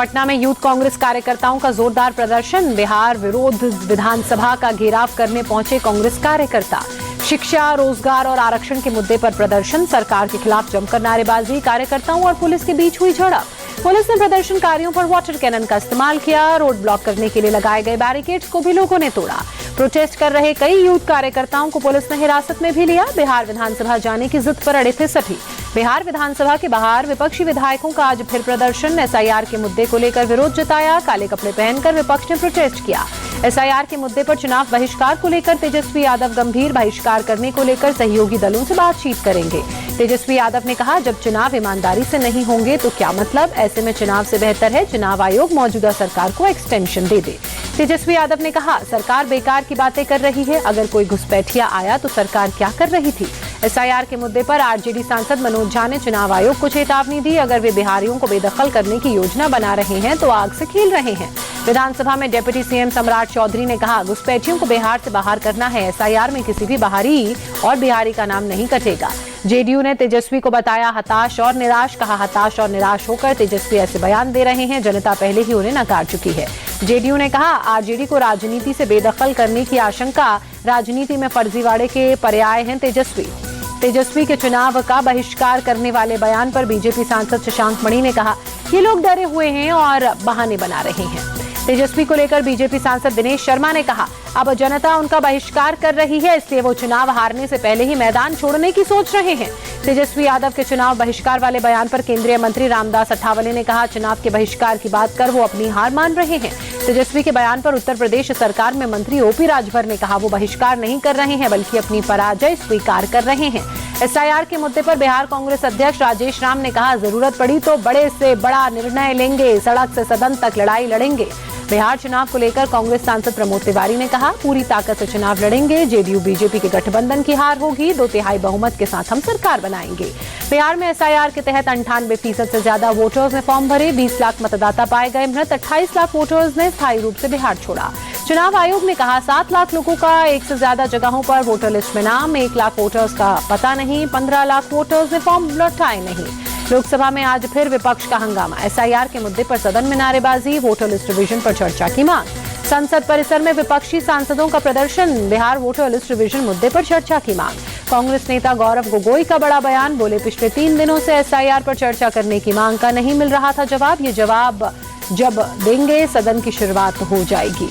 पटना में यूथ कांग्रेस कार्यकर्ताओं का जोरदार प्रदर्शन। बिहार विरोध विधानसभा का घेराव करने पहुंचे कांग्रेस कार्यकर्ता। शिक्षा, रोजगार और आरक्षण के मुद्दे पर प्रदर्शन। सरकार के खिलाफ जमकर नारेबाजी। कार्यकर्ताओं और पुलिस के बीच हुई झड़प। पुलिस ने प्रदर्शनकारियों पर वाटर कैनन का इस्तेमाल किया। रोड ब्लॉक करने के लिए लगाए गए बैरिकेड्स को भी लोगों ने तोड़ा। प्रोटेस्ट कर रहे कई यूथ कार्यकर्ताओं को पुलिस ने हिरासत में भी लिया। बिहार विधानसभा जाने की जिद पर अड़े थे सभी। बिहार विधानसभा के बाहर विपक्षी विधायकों का आज फिर प्रदर्शन। एसआईआर के मुद्दे को लेकर विरोध जताया। काले कपड़े पहनकर विपक्ष ने प्रोटेस्ट किया। एसआईआर के मुद्दे पर चुनाव बहिष्कार को लेकर तेजस्वी यादव गंभीर। बहिष्कार करने को लेकर सहयोगी दलों से बातचीत करेंगे। तेजस्वी यादव ने कहा, जब चुनाव ईमानदारी से नहीं होंगे तो क्या मतलब। ऐसे में चुनाव से बेहतर है चुनाव आयोग मौजूदा सरकार को एक्सटेंशन दे दे। तेजस्वी यादव ने कहा, सरकार बेकार की बातें कर रही है। अगर कोई घुसपैठिया आया तो सरकार क्या कर रही थी। एसआईआर के मुद्दे पर आरजेडी सांसद मनोज झा ने चुनाव आयोग को चेतावनी दी। अगर वे बिहारियों को बेदखल करने की योजना बना रहे हैं तो आग से खेल रहे हैं। विधानसभा में डिप्टी सीएम सम्राट चौधरी ने कहा, घुसपैठियों को बिहार से बाहर करना है। एसआईआर में किसी भी बाहरी और बिहारी का नाम नहीं कटेगा। जेडीयू ने तेजस्वी को बताया हताश और निराश। कहा, हताश और निराश होकर तेजस्वी ऐसे बयान दे रहे हैं, जनता पहले ही उन्हें नकार चुकी है। जेडीयू ने कहा, आरजेडी को राजनीति से बेदखल करने की आशंका। राजनीति में फर्जीवाड़े के पर्याय हैं तेजस्वी के चुनाव का बहिष्कार करने वाले बयान पर बीजेपी सांसद शशांक मणि ने कहा, ये लोग डरे हुए हैं और बहाने बना रहे हैं। तेजस्वी को लेकर बीजेपी सांसद दिनेश शर्मा ने कहा, अब जनता उनका बहिष्कार कर रही है, इसलिए वो चुनाव हारने से पहले ही मैदान छोड़ने की सोच रहे हैं। तेजस्वी यादव के चुनाव बहिष्कार वाले बयान पर केंद्रीय मंत्री रामदास अठावले ने कहा, चुनाव के बहिष्कार की बात कर वो अपनी हार मान रहे हैं। तेजस्वी के बयान पर उत्तर प्रदेश सरकार में मंत्री ओपी राजभर ने कहा, वो बहिष्कार नहीं कर रहे हैं बल्कि अपनी पराजय स्वीकार कर रहे हैं। एसआईआर के मुद्दे पर बिहार कांग्रेस अध्यक्ष राजेश राम ने कहा, जरूरत पड़ी तो बड़े से बड़ा निर्णय लेंगे, सड़क से सदन तक लड़ाई लड़ेंगे। बिहार चुनाव को लेकर कांग्रेस सांसद प्रमोद तिवारी ने कहा, पूरी ताकत से चुनाव लड़ेंगे। जेडीयू बीजेपी के गठबंधन की हार होगी। 2/3 बहुमत के साथ हम सरकार बनाएंगे। बिहार में एसआईआर के तहत 98% से ज्यादा वोटर्स ने फॉर्म भरे। 20 लाख मतदाता पाए गए मृत। 28 लाख वोटर्स ने स्थायी रूप से बिहार छोड़ा। चुनाव आयोग ने कहा, 7 लाख लोगों का एक से ज्यादा जगहों पर वोटर लिस्ट में नाम। 1 लाख वोटर्स का पता नहीं। 15 लाख वोटर्स ने फॉर्म लौटाए नहीं। लोकसभा में आज फिर विपक्ष का हंगामा। एसआईआर के मुद्दे पर सदन में नारेबाजी। वोटर लिस्ट रिवीजन पर चर्चा की मांग। संसद परिसर में विपक्षी सांसदों का प्रदर्शन। बिहार वोटर लिस्ट रिवीजन मुद्दे पर चर्चा की मांग। कांग्रेस नेता गौरव गोगोई का बड़ा बयान। बोले, पिछले 3 दिनों से एसआईआर पर चर्चा करने की मांग का नहीं मिल रहा था जवाब। ये जवाब जब देंगे सदन की शुरुआत हो जाएगी।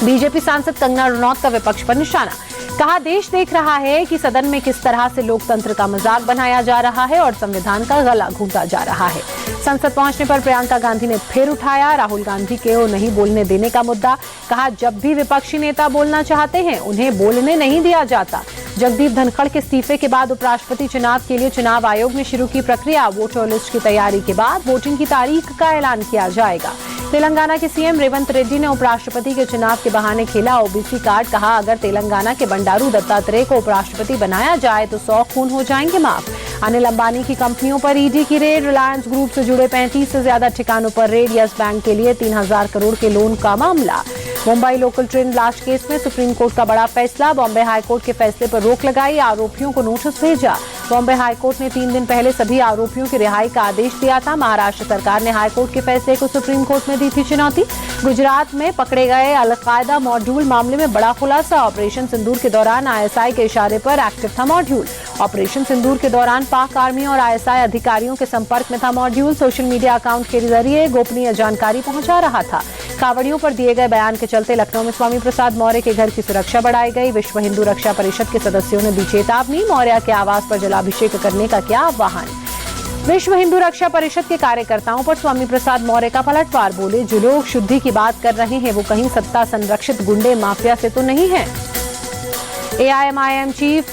बीजेपी सांसद कंगना रनौत का विपक्ष पर निशाना। कहा, देश देख रहा है कि सदन में किस तरह से लोकतंत्र का मजाक बनाया जा रहा है और संविधान का गला घोंटा जा रहा है। संसद पहुंचने पर प्रियंका गांधी ने फिर उठाया राहुल गांधी को नहीं बोलने देने का मुद्दा। कहा, जब भी विपक्षी नेता बोलना चाहते हैं उन्हें बोलने नहीं दिया जाता। जगदीप धनखड़ के इस्तीफे के बाद उपराष्ट्रपति चुनाव के लिए चुनाव आयोग ने शुरू की प्रक्रिया। वोटर लिस्ट की तैयारी के बाद वोटिंग की तारीख का ऐलान किया जाएगा। तेलंगाना के सीएम रेवंत रेड्डी ने उपराष्ट्रपति के चुनाव के बहाने खेला ओबीसी कार्ड। कहा, अगर तेलंगाना के बंडारू दत्तात्रेय को उपराष्ट्रपति बनाया जाए तो 100 खून हो जाएंगे माफ। अनिल अंबानी की कंपनियों पर ईडी की रेड। रिलायंस ग्रुप से जुड़े 35 से ज्यादा ठिकानों पर रेड। यस बैंक के लिए 3000 करोड़ के लोन का मामला। Mumbai local train blast case में सुप्रीम कोर्ट का बड़ा फैसला। बॉम्बे हाईकोर्ट के फैसले पर रोक लगाई। आरोपियों को नोटिस भेजा। बॉम्बे हाईकोर्ट ने 3 दिन पहले सभी आरोपियों की रिहाई का आदेश दिया था। महाराष्ट्र सरकार ने हाईकोर्ट के फैसले को सुप्रीम कोर्ट में दी थी चुनौती। गुजरात में पकड़े गए अलकायदा मॉड्यूल मामले में बड़ा खुलासा। ऑपरेशन सिंदूर के दौरान आईएसआई के इशारे पर एक्टिव था मॉड्यूल। ऑपरेशन सिंदूर के दौरान पाक आर्मी और आईएसआई अधिकारियों के संपर्क में था मॉड्यूल। सोशल मीडिया अकाउंट के जरिए गोपनीय जानकारी पहुंचा रहा था। कांवड़ियों पर दिए गए बयान के चलते लखनऊ में स्वामी प्रसाद मौर्य के घर की सुरक्षा बढ़ाई गई। विश्व हिंदू रक्षा परिषद के सदस्यों ने दी चेतावनी। मौर्य के आवास पर जलाभिषेक करने का किया आह्वान। विश्व हिंदू रक्षा परिषद के कार्यकर्ताओं पर स्वामी प्रसाद मौर्य का पलटवार। बोले, जो लोग शुद्धि की बात कर रहे हैं वो कहीं सत्ता संरक्षित गुंडे माफिया से तो नहीं है। एआईएमआईएम चीफ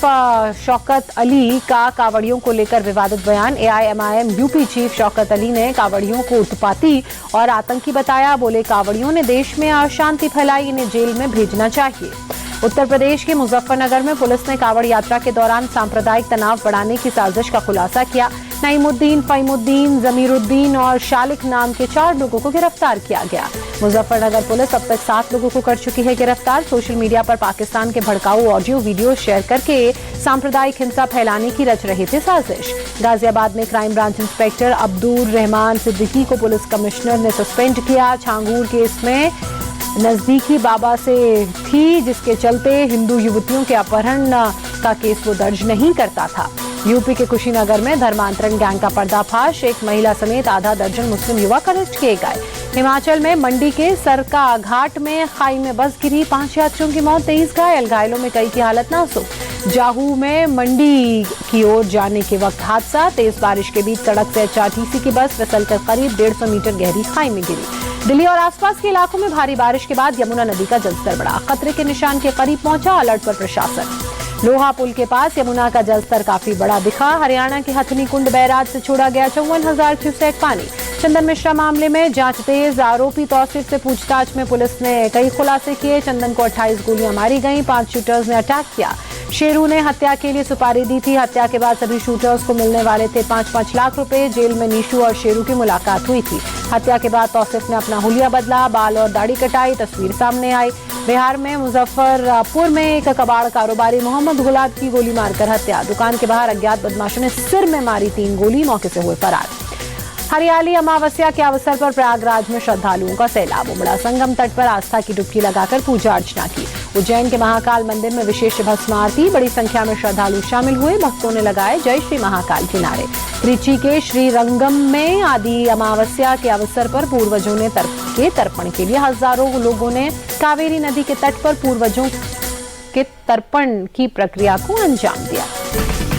शौकत अली का कांवड़ियों को लेकर विवादित बयान। AIMIM UP chief Shaukat Ali ने कांवड़ियों को उत्पाती और आतंकी बताया। बोले, कांवड़ियों ने देश में अशांति फैलाई, इन्हें जेल में भेजना चाहिए। उत्तर प्रदेश के मुजफ्फरनगर में पुलिस ने कांवड़ यात्रा के दौरान सांप्रदायिक तनाव बढ़ाने की साजिश का खुलासा किया। नईमुद्दीन, फहीमुद्दीन, जमीरुद्दीन और शालिक नाम के 4 लोगों को गिरफ्तार किया गया। मुजफ्फरनगर पुलिस अब तक 7 लोगों को कर चुकी है गिरफ्तार। सोशल मीडिया पर पाकिस्तान के भड़काऊ ऑडियो वीडियो शेयर करके सांप्रदायिक हिंसा फैलाने की रच रहे थे साजिश। गाजियाबाद में crime branch inspector Abdul Rahman Siddiqui को पुलिस कमिश्नर ने सस्पेंड किया। छांगूर केस में नजदीकी बाबा से थी, जिसके चलते हिंदू युवतियों के अपहरण का केस वो दर्ज नहीं करता था। यूपी के कुशीनगर में धर्मांतरण गैंग का पर्दाफाश, एक महिला समेत आधा दर्जन मुस्लिम युवक अरेस्ट किए गए। हिमाचल में मंडी के सरका घाट में खाई में बस गिरी, 5 यात्रियों की मौत, 23 घायल, घायलों में कई की हालत नाजुक। जाहू में मंडी की ओर जाने के वक्त हादसा, तेज बारिश के बीच सड़क से HRTC की बस फिसलकर करीब 150 मीटर गहरी खाई में गिरी। दिल्ली और आसपास के इलाकों में भारी बारिश के बाद यमुना नदी का जलस्तर बढ़ा, खतरे के निशान के करीब पहुंचा, अलर्ट पर प्रशासन। लोहा पुल के पास यमुना का जलस्तर काफी बड़ा दिखा। हरियाणा के हथनी कुंड बैराज से छोड़ा गया 54,000 क्यूसेक पानी। चंदन मिश्रा मामले में जांच तेज, आरोपी तौसीफ से पूछताछ में पुलिस ने कई खुलासे किए। चंदन को 28 गोलियां मारी गईं, 5 शूटर्स ने अटैक किया। शेरू ने हत्या के लिए सुपारी दी थी। हत्या के बाद सभी शूटर्स को मिलने वाले थे 5-5 लाख रुपए। जेल में नीशू और शेरू की मुलाकात हुई थी। हत्या के बाद तौसीफ ने अपना हुलिया बदला, बाल और दाढ़ी कटाई, तस्वीर सामने आई। बिहार में मुजफ्फरपुर में एक कबाड़ कारोबारी मोहम्मद गुलाब की गोली मारकर हत्या। दुकान के बाहर अज्ञात बदमाशों ने सिर में मारी 3 गोली, मौके से हुए फरार। हरियाली अमावस्या के अवसर पर प्रयागराज में श्रद्धालुओं का सैलाब उमड़ा। संगम तट पर आस्था की डुबकी लगाकर पूजा अर्चना की। उज्जैन के महाकाल मंदिर में विशेष भस्म आरती, बड़ी संख्या में श्रद्धालु शामिल हुए। भक्तों ने लगाए जय श्री महाकाल के नारे। त्रिची के श्रीरंगम में आदि अमावस्या के अवसर पर पूर्वजों ने तर्पण के लिए हजारों लोगों ने कावेरी नदी के तट पर पूर्वजों के तर्पण की प्रक्रिया को अंजाम दिया।